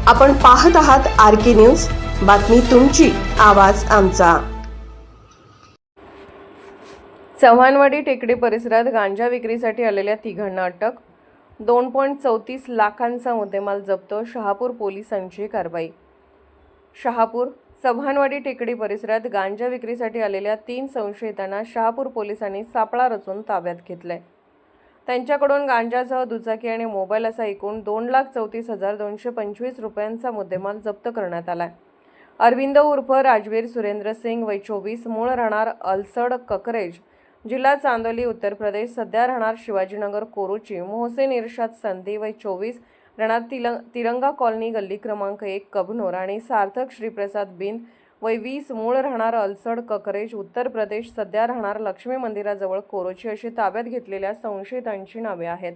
आपण पाहत आहात RK न्यूज, बातमी तुमची, आवाज आमचा। चव्हाणवाडी टेकडी परिसरात गांजा विक्रीसाठी आलेल्या तिघांना अटक। 2.34 लाखांचा मुद्देमाल जप्त। शहापूर पोलिसांची कारवाई। शहापूर चव्हाणवाडी टेकडी परिसरात गांजा विक्रीसाठी आलेल्या 3 संशयितांना शहापूर पोलिसांनी सापळा रचून ताब्यात घेतले। त्यांच्याकडून गांजासह दुचाकी आणि मोबाईल असा एकूण 2,34,225 रुपयांचा मुद्देमाल जप्त करण्यात आला। अरविंद उर्फ राजवीर सुरेंद्र सिंग वय 24, मूळ राहणार अलसड ककरेज, जिल्हा चांदोली, उत्तर प्रदेश, सध्या राहणार शिवाजीनगर कोरुची। मोहसेन इरशाद संधी वय 24, राहणार तिरंगा कॉलनी, गल्ली क्रमांक 1, कबनूर आणि सार्थक श्रीप्रसाद बिंद वय 20, मूळ राहणार अलसड ककरेज, उत्तर प्रदेश, सध्या राहणार लक्ष्मी मंदिराजवळ कोरोची अशी ताब्यात घेतलेल्या संशयितांची नावे आहेत।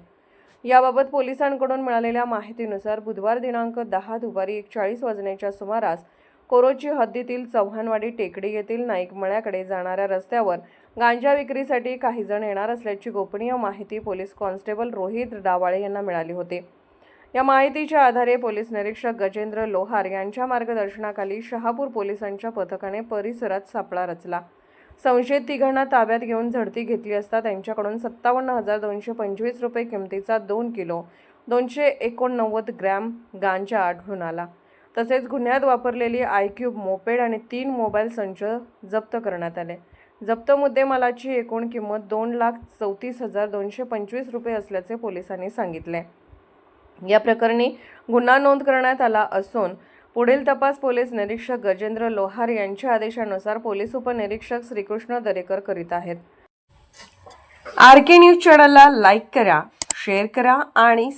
याबाबत पोलिसांकडून मिळालेल्या माहितीनुसार बुधवार दिनांक 10 दुपारी 1:40 वाजण्याच्या सुमारास कोरोची हद्दीतील चव्हाणवाडी टेकडी येथील नाईक मळ्याकडे जाणाऱ्या रस्त्यावर गांजा विक्रीसाठी काही जण येणार असल्याची गोपनीय माहिती पोलीस कॉन्स्टेबल रोहित डावाळे यांना मिळाली होती। या माहितीच्या आधारे पोलीस निरीक्षक गजेंद्र लोहार यांच्या मार्गदर्शनाखाली शहापूर पोलिसांच्या पथकाने परिसरात सापळा रचला। संशयित तिघांना ताब्यात घेऊन झडती घेतली असता त्यांच्याकडून 57,225 रुपये किमतीचा 2 किलो 289 ग्रॅम गांजा आढळून आला। तसेच गुन्ह्यात वापरलेली iQube मोपेड आणि 3 मोबाईल संच जप्त करण्यात आले। जप्त मुद्देमालाची एकूण किंमत 2,34,225 रुपये असल्याचे पोलिसांनी सांगितले। या प्रकरणी गुन्हा नोंद करण्यात आला असून पुढील तपास पोलीस निरीक्षक गजेंद्र लोहार यांच्या आदेशानुसार पोलीस उपनिरीक्षक श्रीकृष्ण दरेकर करीत आहेत। RK न्यूज चॅनलला लाईक करा, शेअर करा आणि